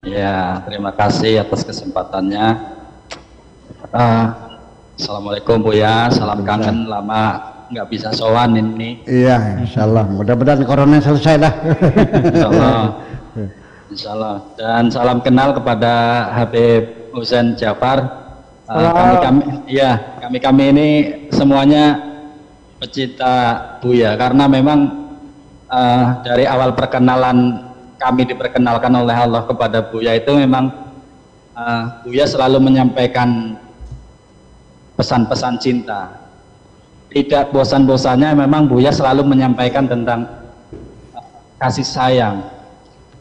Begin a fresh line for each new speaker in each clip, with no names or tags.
Ya, terima kasih atas kesempatannya. Assalamualaikum Buya, salam kangen, lama nggak bisa sowan ini.
Iya, insyaallah. Mudah-mudahan corona selesai dah.
Insyaallah. Insyaallah. Dan salam kenal kepada Habib Husain Jafar. Kami ini semuanya pecinta Buya, karena memang dari awal perkenalan kami diperkenalkan oleh Allah kepada Buya itu memang Buya selalu menyampaikan pesan-pesan cinta. Tidak bosan-bosannya memang Buya selalu menyampaikan tentang kasih sayang.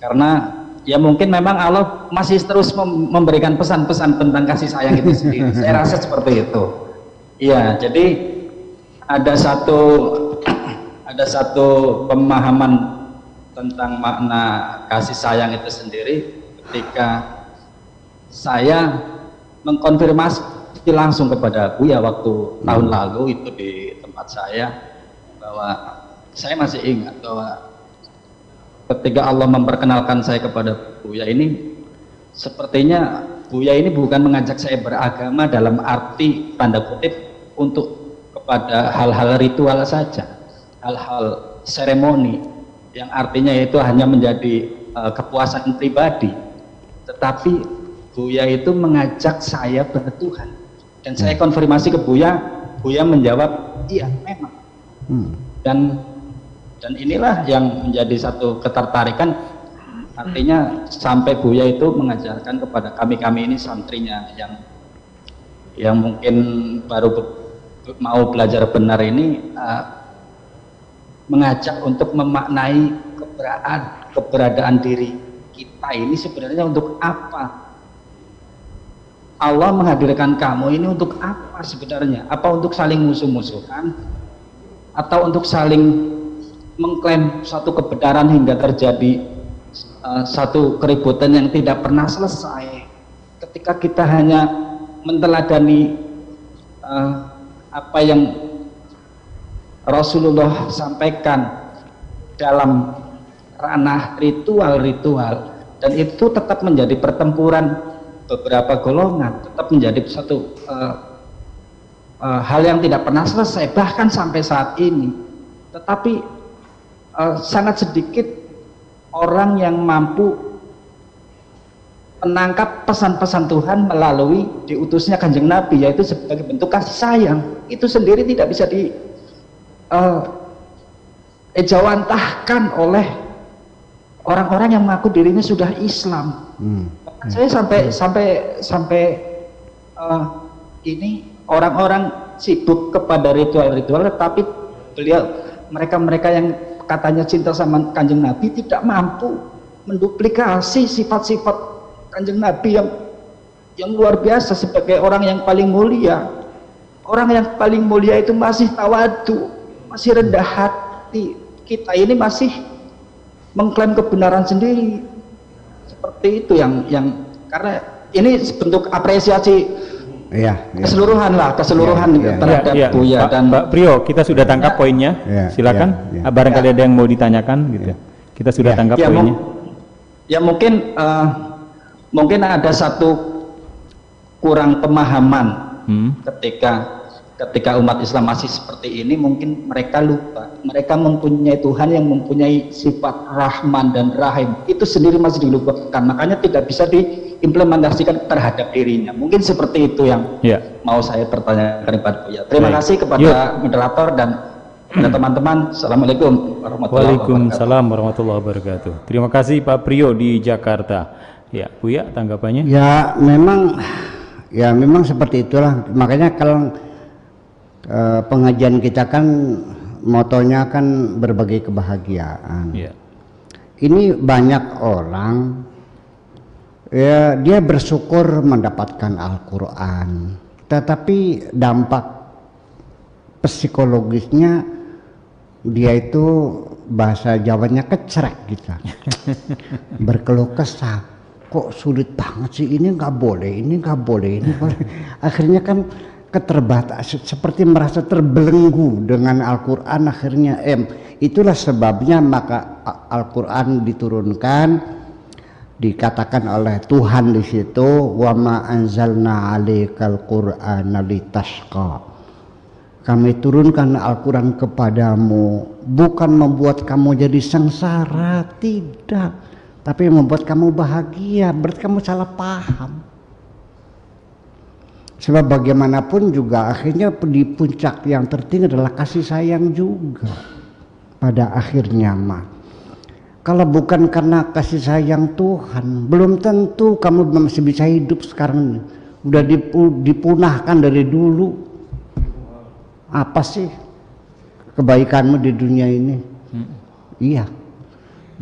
Karena ya mungkin memang Allah masih terus memberikan pesan-pesan tentang kasih sayang itu sendiri. Saya rasa seperti itu. Iya, jadi ada satu pemahaman tentang makna kasih sayang itu sendiri ketika saya mengkonfirmasi langsung kepada Buya waktu tahun lalu itu di tempat saya, bahwa saya masih ingat bahwa ketika Allah memperkenalkan saya kepada Buya ini, sepertinya Buya ini bukan mengajak saya beragama dalam arti tanda kutip untuk kepada hal-hal ritual saja, hal-hal seremoni yang artinya itu hanya menjadi kepuasan pribadi, tetapi Buya itu mengajak saya bertuhan. Dan saya konfirmasi ke Buya menjawab iya memang. Dan inilah yang menjadi satu ketertarikan, artinya sampai Buya itu mengajarkan kepada kami ini santrinya yang mungkin baru mau belajar benar ini, mengajak untuk memaknai keberadaan diri kita ini sebenarnya untuk apa. Allah menghadirkan kamu ini untuk apa sebenarnya? Apa untuk saling musuh-musuhan? Atau untuk saling mengklaim satu kebenaran hingga terjadi satu keributan yang tidak pernah selesai? Ketika kita hanya menteladani apa yang Rasulullah sampaikan dalam ranah ritual-ritual, dan itu tetap menjadi pertempuran beberapa golongan, tetap menjadi satu hal yang tidak pernah selesai bahkan sampai saat ini. Tetapi sangat sedikit orang yang mampu menangkap pesan-pesan Tuhan melalui diutusnya Kanjeng Nabi, yaitu sebagai bentuk kasih sayang. Itu sendiri tidak bisa ejawantahkan oleh orang-orang yang mengaku dirinya sudah Islam. Saya sampai ini orang-orang sibuk kepada ritual-ritual, tetapi mereka yang katanya cinta sama Kanjeng Nabi tidak mampu menduplikasi sifat-sifat Kanjeng Nabi yang luar biasa sebagai orang yang paling mulia. Orang yang paling mulia itu masih tawadu, masih rendah hati. Kita ini masih mengklaim kebenaran sendiri. Seperti itu yang karena ini bentuk apresiasi keseluruhan terhadap Buya. Dan
Pak Priyo, kita sudah tangkap poinnya. Silakan. Barangkali ada yang mau ditanyakan gitu. Kita sudah tangkap poinnya.
Mungkin ada satu kurang pemahaman ketika umat Islam masih seperti ini. Mungkin mereka lupa, mereka mempunyai Tuhan yang mempunyai sifat Rahman dan Rahim, itu sendiri masih dilupakan, makanya tidak bisa diimplementasikan terhadap dirinya. Mungkin seperti itu yang mau saya pertanyakan kepada Buya. Terima kasih kepada moderator dan kepada teman-teman. Assalamualaikum warahmatullahi wabarakatuh.
Waalaikumsalam warahmatullahi wabarakatuh. Terima kasih Pak Priyo di Jakarta. Ya, Buya, tanggapannya?
Ya memang seperti itulah. Makanya kalau pengajian kita kan motonya kan berbagi kebahagiaan. Ini banyak orang dia bersyukur mendapatkan Al-Quran, tetapi dampak psikologisnya dia itu bahasa Jawanya kecrek gitu. Berkeluh kesah, kok sulit banget sih, ini nggak boleh, ini nggak boleh, ini boleh. Akhirnya kan keterbatas, seperti merasa terbelenggu dengan Al-Quran. Akhirnya itulah sebabnya maka Al-Quran diturunkan dikatakan oleh Tuhan di situ, wa ma anzalna 'alaikal qur'ana litashqa. Kami turunkan Al-Quran kepadamu bukan membuat kamu jadi sengsara, tidak, tapi membuat kamu bahagia. Berarti kamu salah paham. Sebab bagaimanapun juga akhirnya di puncak yang tertinggi adalah kasih sayang juga pada akhirnya mah. Kalau bukan karena kasih sayang Tuhan, belum tentu kamu masih bisa hidup sekarang. Udah dipunahkan dari dulu. Apa sih kebaikanmu di dunia ini? Iya.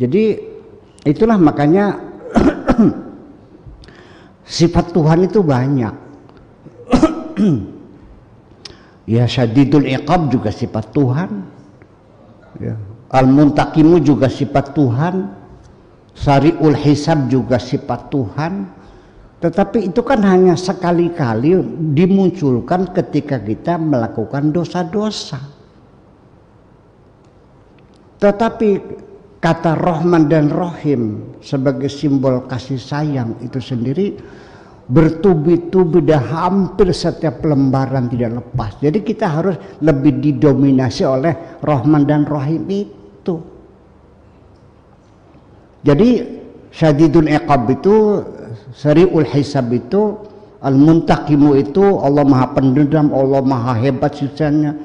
Jadi itulah makanya sifat Tuhan itu banyak. Ya, syadidul iqab juga sifat Tuhan. Ya. Al-Muntaqimu juga sifat Tuhan, Sari'ul Hisab juga sifat Tuhan. Tetapi itu kan hanya sekali-kali dimunculkan ketika kita melakukan dosa-dosa. Tetapi kata Rahman dan Rahim sebagai simbol kasih sayang itu sendiri bertubi-tubi dan hampir setiap lembaran tidak lepas. Jadi kita harus lebih didominasi oleh Rahman dan Rahim itu. Jadi syadidul iqab itu, sari'ul hisab itu, al-muntaqimu itu Allah maha pendendam, Allah maha hebat sisanya,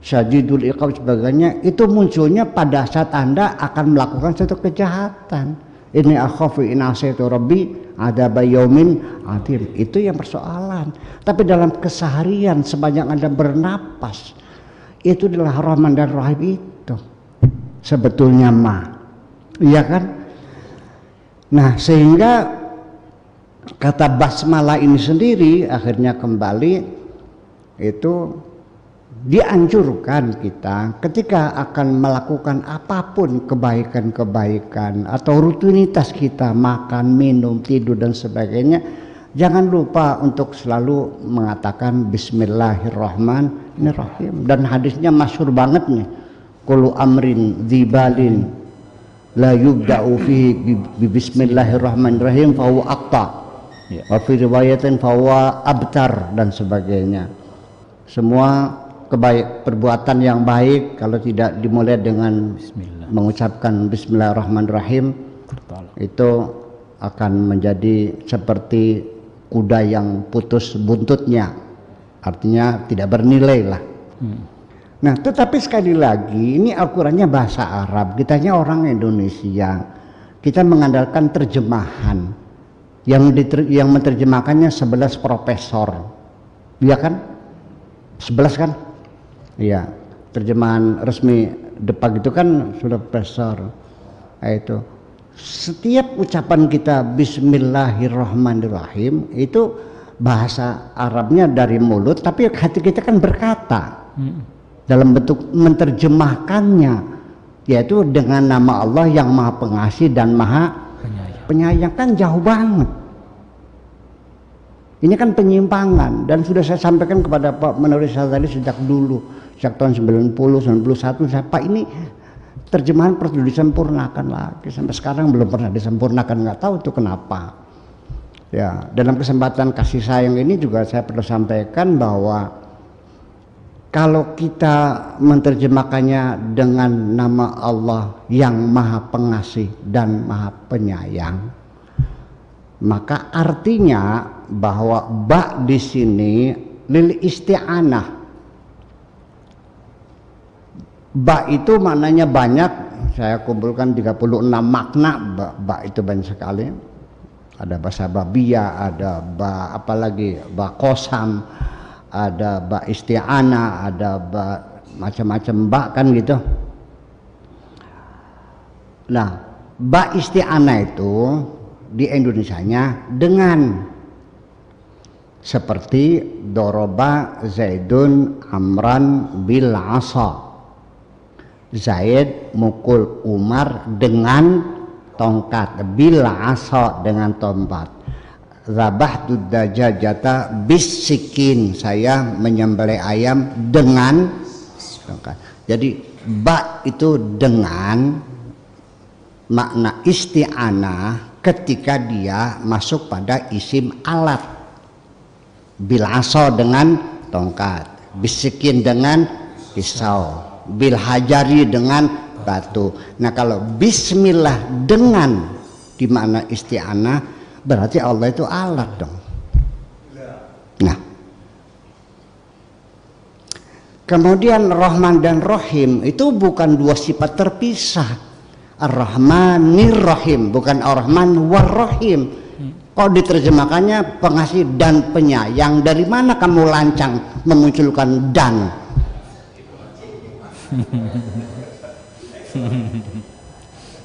syadidul iqab sebagainya. Itu munculnya pada saat Anda akan melakukan suatu kejahatan. Ini akhafu in asaitu rabbi adaba yaumin atim. Itu yang persoalan. Tapi dalam keseharian sepanjang Anda bernapas, itu adalah Rahman dan Rahim itu sebetulnya mah, iya kan? Nah, sehingga kata basmalah ini sendiri akhirnya kembali itu dianjurkan kita ketika akan melakukan apapun kebaikan-kebaikan atau rutinitas kita, makan, minum, tidur dan sebagainya, jangan lupa untuk selalu mengatakan Bismillahirrahmanirrahim. Dan hadisnya masyhur banget nih, kullu amrin dzibalin la yubda'u fihi bi Bismillahirrahmanirrahim fa huwa aqta, wa fi riwayatin fa huwa abtar dan sebagainya. Semua perbuatan yang baik kalau tidak dimulai dengan mengucapkan Bismillahirrahmanirrahim itu akan menjadi seperti kuda yang putus buntutnya, artinya tidak bernilai lah. Nah, tetapi sekali lagi ini Al-Qurannya bahasa Arab, kitanya orang Indonesia, kita mengandalkan terjemahan yang menerjemahkannya 11 profesor, iya kan? 11 kan? Iya, terjemahan resmi Depak itu kan sudah profesor. Nah, itu setiap ucapan kita Bismillahirrahmanirrahim itu bahasa Arabnya dari mulut, tapi hati kita kan berkata dalam bentuk menerjemahkannya, yaitu dengan nama Allah yang Maha Pengasih dan Maha Penyayang. Kan jauh banget. Ini kan penyimpangan, dan sudah saya sampaikan kepada Pak Menulis tadi sejak dulu, sejak tahun 90, 91, Pak ini terjemahan perlu disempurnakan lagi, sampai sekarang belum pernah disempurnakan, nggak tahu itu kenapa. Ya, dalam kesempatan kasih sayang ini juga saya perlu sampaikan bahwa kalau kita menerjemahkannya dengan nama Allah yang Maha Pengasih dan Maha Penyayang, maka artinya bahwa ba di sini lil isti'anah. Ba itu maknanya banyak, saya kumpulkan 36 makna. Ba itu banyak sekali. Ada bahasa babiyah, ada ba apalagi ba kosam, ada ba isti'anah, ada ba macam-macam ba kan gitu. Nah, ba isti'anah itu di Indonesianya dengan, seperti doroba Zaidun Amran bil asa, Zaid mukul Umar dengan tongkat, bil asa dengan tongkat. Zabahtud dajajata bisikin, saya menyembelih ayam dengan tongkat. Jadi ba itu dengan makna isti'anah ketika dia masuk pada isim alat. Bil aso dengan tongkat, bisikin dengan pisau, bil hajari dengan batu. Nah kalau bismillah dengan dimana isti'anah, berarti Allah itu alat dong. Nah kemudian Rahman dan Rahim itu bukan dua sifat terpisah. Ar-Rahmanir Rahim, bukan Ar-Rahman war-Rahim. Kok diterjemahkannya pengasih dan penyayang? Dari mana kamu lancang memunculkan dan?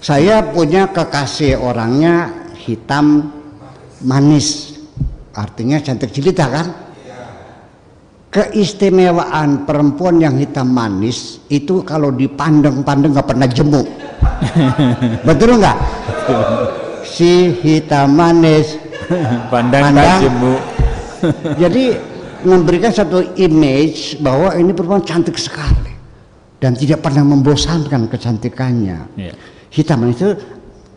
Saya punya kekasih, orangnya hitam manis, artinya cantik jelita kan? Keistimewaan perempuan yang hitam manis itu kalau dipandang-pandang nggak pernah jemu. Betul nggak? Si hitam manis
pandang jemu.
Jadi memberikan satu image bahwa ini perempuan cantik sekali dan tidak pernah membosankan kecantikannya. Hitam manis itu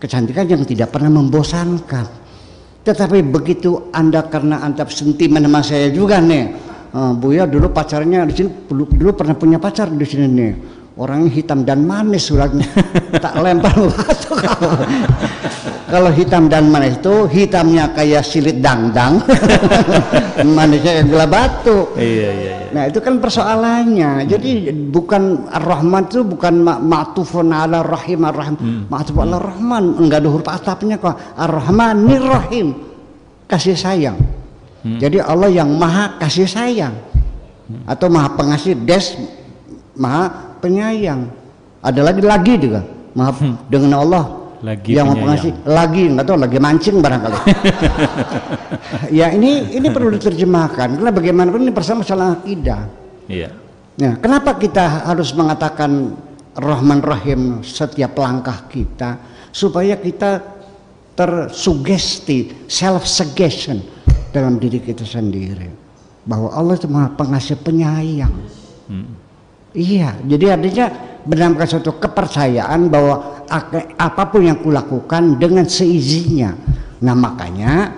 kecantikan yang tidak pernah membosankan. Tetapi begitu Anda, karena Anda sentimen sama saya juga nih, Buya dulu pacarnya di sini, dulu pernah punya pacar di sini nih, orangnya hitam dan manis, sudah tak lempar batu. Kalau hitam dan manis itu hitamnya kayak silit dangdang, manisnya kayak gula batu.
Iya.
Nah itu kan persoalannya. Jadi bukan Ar-Rahman itu bukan ma'tufun ala rahim, Ar-Rahim ma'tufun ala Rahman, enggak ada huruf atapnya kok. Ar-Rahmanir Rahim, kasih sayang. Jadi Allah yang maha kasih sayang, atau maha pengasih des maha penyayang. Ada lagi juga maaf dengan Allah lagi yang maha pengasih, lagi nggak tahu lagi mancing barangkali. Ya ini perlu diterjemahkan karena bagaimanapun ini bersama masalah akidah. Iya. Nah, kenapa kita harus mengatakan Rahman Rahim setiap langkah kita, supaya kita tersugesti, self suggestion dalam diri kita sendiri bahwa Allah itu maha pengasih penyayang. Iya, jadi artinya berdasarkan suatu kepercayaan bahwa apapun yang kulakukan dengan seizinnya. Nah makanya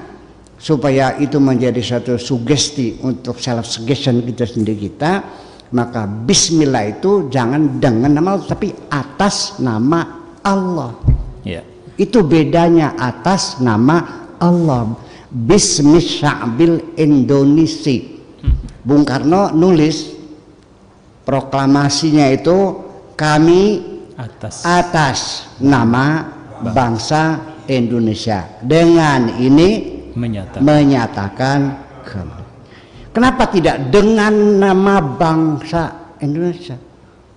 supaya itu menjadi suatu sugesti untuk self suggestion kita sendiri kita, maka Bismillah itu jangan dengan nama Allah, tapi atas nama Allah. Itu bedanya, atas nama Allah. Bismi Sya'bil Indonesia. Bung Karno nulis proklamasinya itu, kami atas nama bangsa Indonesia dengan ini menyatakan kenapa tidak dengan nama bangsa Indonesia?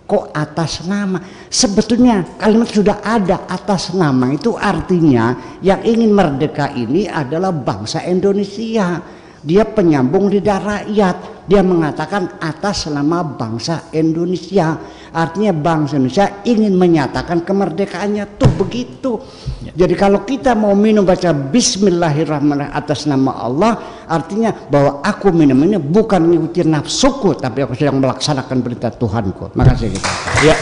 Kok atas nama? Sebetulnya kalimat sudah ada, atas nama itu artinya yang ingin merdeka ini adalah bangsa Indonesia. Dia penyambung lidah rakyat. Dia mengatakan atas nama bangsa Indonesia. Artinya bangsa Indonesia ingin menyatakan kemerdekaannya, tuh begitu. Jadi kalau kita mau minum baca Bismillahirrahmanirrahim atas nama Allah, artinya bahwa aku minum ini bukan mengikuti nafsuku, tapi aku sedang melaksanakan perintah Tuhanku. Makasih kita. Ya.